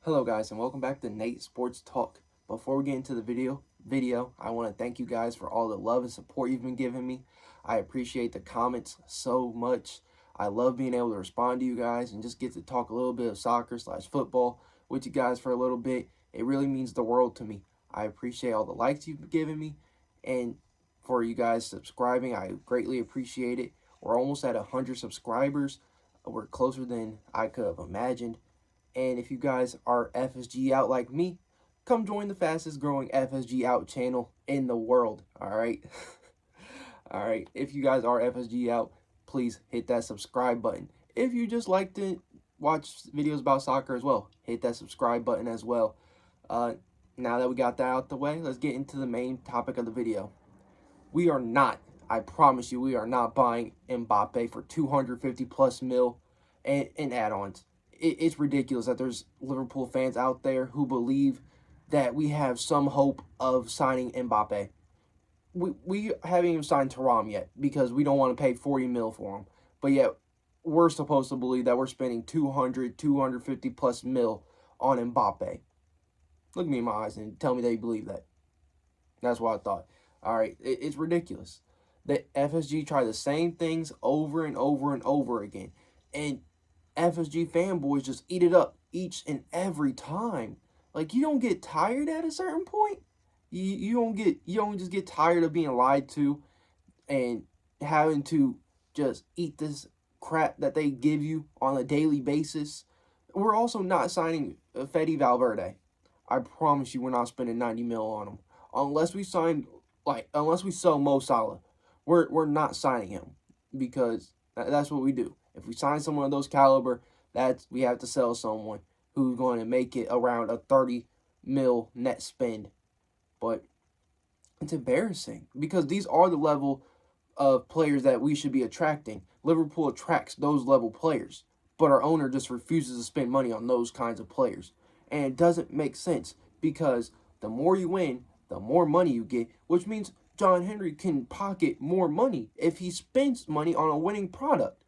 Hello guys and welcome back to Nate Sports Talk. Before we get into the video, I want to thank you guys for all the love and support you've been giving me. I appreciate the comments so much. I love being able to respond to you guys and just get to talk a little bit of soccer/football with you guys for a little bit. It really means the world to me. I appreciate all the likes you've given me, and for you guys subscribing, I greatly appreciate it. We're almost at 100 subscribers. We're closer than I could have imagined. And if you guys are FSG out like me, come join the fastest growing FSG out channel in the world. All right. All right. If you guys are FSG out, please hit that subscribe button. If you just like to watch videos about soccer as well, hit that subscribe button as well. Now that we got that out the way, let's get into the main topic of the video. We are not, I promise you, we are not buying Mbappe for 250 plus mil and add-ons. It's ridiculous that there's Liverpool fans out there who believe that we have some hope of signing Mbappe. We haven't even signed Thuram yet because we don't want to pay 40 mil for him. But yet we're supposed to believe that we're spending 200, 250 plus mil on Mbappe. Look me in my eyes and tell me they believe that. That's what I thought. All right, it's ridiculous. The FSG try the same things over and over and over again. And FSG fanboys just eat it up each and every time. Like, you don't get tired at a certain point. You don't just get tired of being lied to and having to just eat this crap that they give you on a daily basis. We're also not signing Fede Valverde. I promise you we're not spending 90 mil on him. Unless we sell Mo Salah. We're not signing him because that's what we do. If we sign someone of those caliber, we have to sell someone who's going to make it around a 30 mil net spend. But it's embarrassing because these are the level of players that we should be attracting. Liverpool attracts those level players, but our owner just refuses to spend money on those kinds of players. And it doesn't make sense because the more you win, the more money you get, which means John Henry can pocket more money if he spends money on a winning product.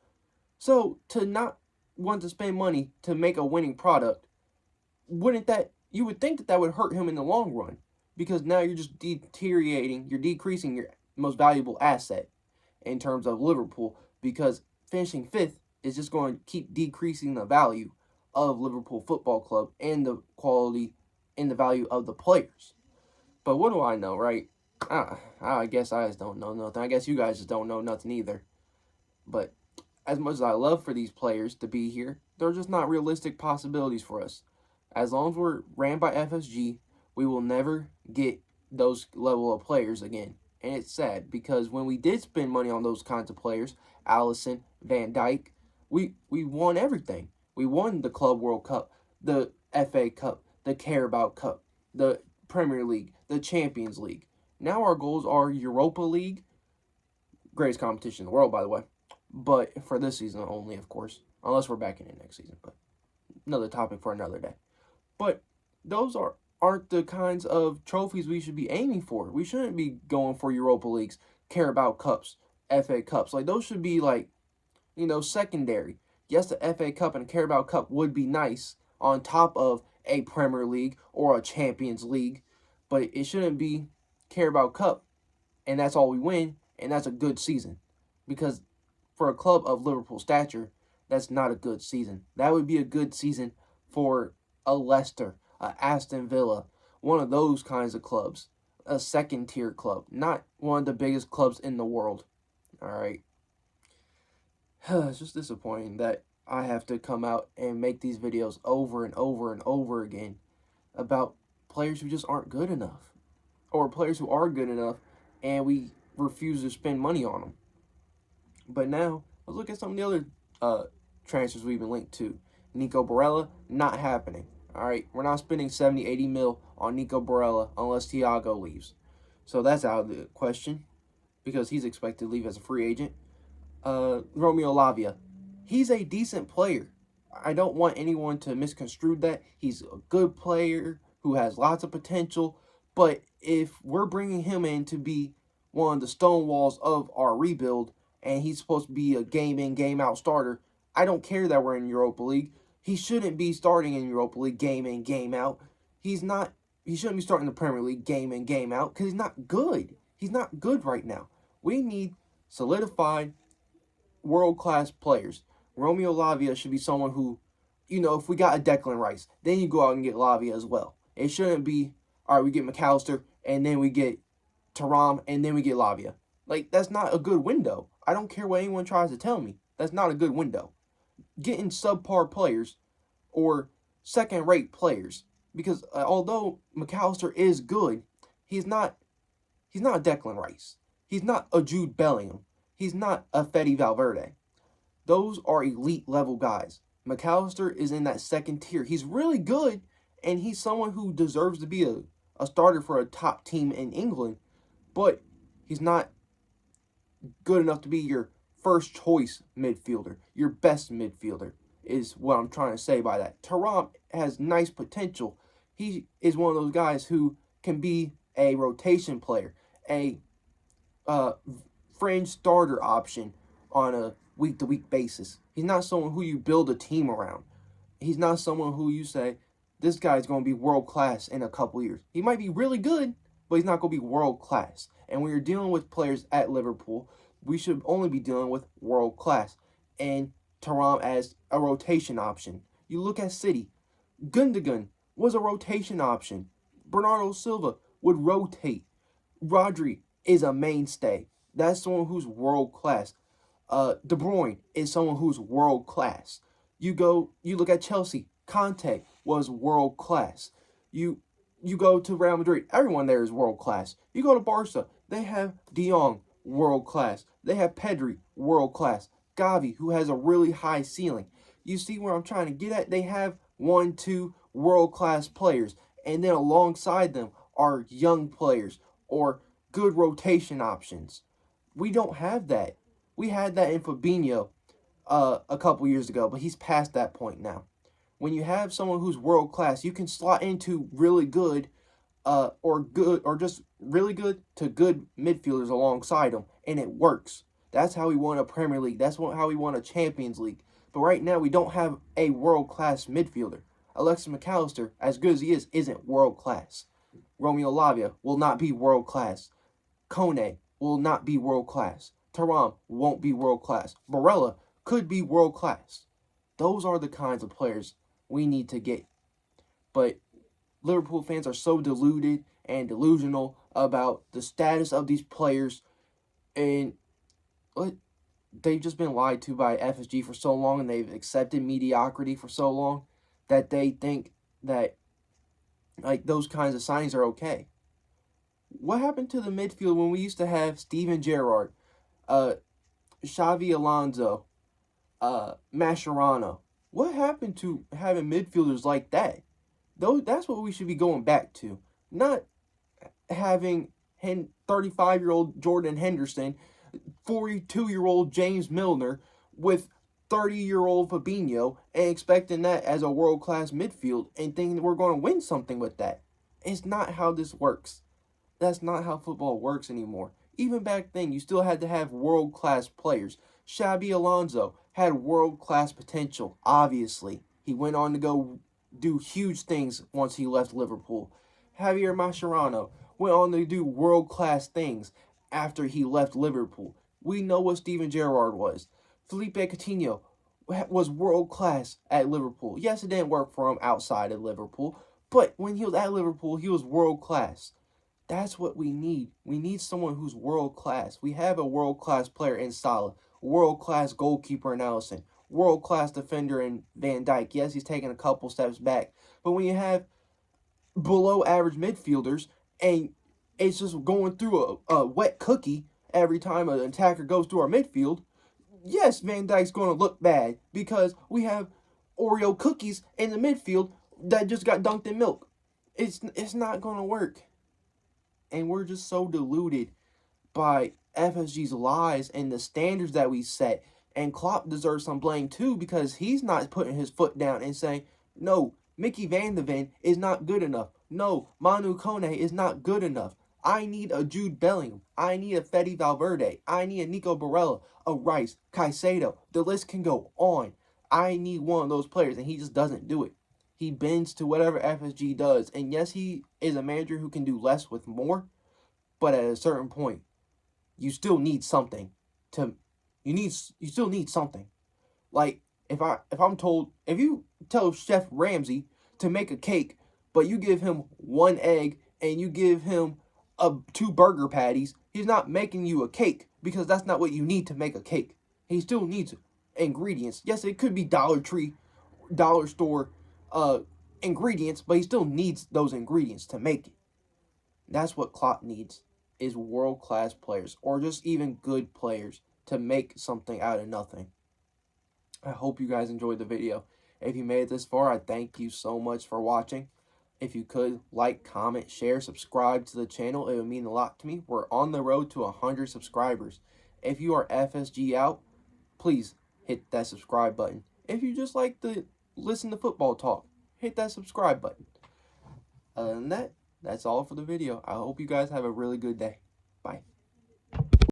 So to not want to spend money to make a winning product, you would think that would hurt him in the long run, because now you're just you're decreasing your most valuable asset in terms of Liverpool, because finishing fifth is just going to keep decreasing the value of Liverpool Football Club and the quality and the value of the players. But what do I know, right? I guess I just don't know nothing. I guess you guys just don't know nothing either. But as much as I love for these players to be here, they're just not realistic possibilities for us. As long as we're ran by FSG, we will never get those level of players again. And it's sad because when we did spend money on those kinds of players, Alisson, Van Dijk, we won everything. We won the Club World Cup, the FA Cup, the Carabao Cup, the Premier League, the Champions League. Now our goals are Europa League, greatest competition in the world, by the way, but for this season only, of course, unless we're back in it next season, but another topic for another day. But those aren't the kinds of trophies we should be aiming for. We shouldn't be going for Europa Leagues, Carabao Cups, FA Cups. Like, those should be, like, secondary. Yes, the FA Cup and Carabao Cup would be nice on top of a Premier League or a Champions League, but it shouldn't be Carabao Cup and that's all we win, and that's a good season. Because for a club of Liverpool stature, that's not a good season. That would be a good season for a Leicester, a Aston Villa, one of those kinds of clubs, a second-tier club, not one of the biggest clubs in the world. All right. It's just disappointing that I have to come out and make these videos over and over and over again about players who just aren't good enough, or players who are good enough and we refuse to spend money on them. But now, let's look at some of the other transfers we've been linked to. Nico Barella, not happening. All right, we're not spending 70, 80 mil on Nico Barella unless Thiago leaves. So that's out of the question because he's expected to leave as a free agent. Romeo Lavia, he's a decent player. I don't want anyone to misconstrue that. He's a good player who has lots of potential. But if we're bringing him in to be one of the stonewalls of our rebuild, and he's supposed to be a game-in, game-out starter, I don't care that we're in Europa League. He shouldn't be starting in Europa League game in, game out. He's not. He shouldn't be starting the Premier League game in, game out because he's not good. He's not good right now. We need solidified world-class players. Romeo Lavia should be someone who, if we got a Declan Rice, then you go out and get Lavia as well. It shouldn't be, all right, we get McAllister, and then we get Thuram, and then we get Lavia. Like, that's not a good window. I don't care what anyone tries to tell me. That's not a good window. Getting subpar players or second-rate players, because although McAllister is good, he's not a Declan Rice. He's not a Jude Bellingham. He's not a Fede Valverde. Those are elite level guys. McAllister is in that second tier. He's really good, and he's someone who deserves to be a starter for a top team in England, but he's not good enough to be your first choice midfielder, your best midfielder, is what I'm trying to say by that. Thuram has nice potential. He is one of those guys who can be a rotation player, a fringe starter option on a week-to-week basis. He's not someone who you build a team around. He's not someone who you say, this guy's going to be world-class in a couple years. He might be really good, but he's not going to be world-class. And when you're dealing with players at Liverpool, we should only be dealing with world-class. And Thuram as a rotation option. You look at City. Gundogan was a rotation option. Bernardo Silva would rotate. Rodri is a mainstay. That's someone who's world-class. De Bruyne is someone who's world-class. You look at Chelsea. Conte was world-class. You go to Real Madrid. Everyone there is world-class. You go to Barca. They have De Jong, world-class. They have Pedri, world-class. Gavi, who has a really high ceiling. You see where I'm trying to get at? They have 1, 2 world-class players. And then alongside them are young players or good rotation options. We don't have that. We had that in Fabinho a couple years ago, but he's past that point now. When you have someone who's world-class, you can slot into really good or just really good to good midfielders alongside them, and it works. That's how we won a Premier League. That's how we won a Champions League. But right now, we don't have a world-class midfielder. Alexis McAllister, as good as he is, isn't world-class. Romeo Lavia will not be world-class. Kone will not be world-class. Thuram won't be world-class. Barella could be world-class. Those are the kinds of players we need to get. But Liverpool fans are so deluded and delusional about the status of these players, and they've just been lied to by FSG for so long, and they've accepted mediocrity for so long that they think that those kinds of signings are okay. What happened to the midfield when we used to have Steven Gerrard, Xavi Alonso, Mascherano? What happened to having midfielders like that? That's what we should be going back to. Not having 35-year-old Jordan Henderson, 42-year-old James Milner with 30-year-old Fabinho and expecting that as a world-class midfield and thinking that we're going to win something with that. It's not how this works. That's not how football works anymore. Even back then, you still had to have world-class players. Xabi Alonso had world-class potential, obviously. He went on to go do huge things once he left Liverpool. Javier Mascherano went on to do world-class things after he left Liverpool. We know what Steven Gerrard was. Felipe Coutinho was world-class at Liverpool. Yes, it didn't work for him outside of Liverpool, but when he was at Liverpool, he was world-class. That's what we need. We need someone who's world-class. We have a world-class player in Salah, world-class goalkeeper in Alisson, world-class defender in Van Dijk. Yes, he's taken a couple steps back, but when you have below-average midfielders and it's just going through a wet cookie every time an attacker goes through our midfield, yes, Van Dijk's going to look bad because we have Oreo cookies in the midfield that just got dunked in milk. It's not going to work. And we're just so deluded by FSG's lies and the standards that we set. And Klopp deserves some blame too because he's not putting his foot down and saying, no, Mickey Van de Ven is not good enough. No, Manu Kone is not good enough. I need a Jude Bellingham. I need a Fede Valverde. I need a Nico Barella, a Rice, Caicedo. The list can go on. I need one of those players, and he just doesn't do it. He bends to whatever FSG does. And yes, he is a manager who can do less with more, but at a certain point, you still need something to you still need something. Like if you tell Chef Ramsay to make a cake, but you give him one egg and you give him two burger patties, he's not making you a cake because that's not what you need to make a cake. He still needs ingredients. Yes, it could be Dollar Tree, dollar store ingredients, but he still needs those ingredients to make it. That's what Klopp needs, is world-class players or just even good players to make something out of nothing. I hope you guys enjoyed the video. If you made it this far, I thank you so much for watching. If you could, like, comment, share, subscribe to the channel. It would mean a lot to me. We're on the road to 100 subscribers. If you are FSG out, please hit that subscribe button. If you just like to listen to football talk, hit that subscribe button. Other than that, that's all for the video. I hope you guys have a really good day. Bye.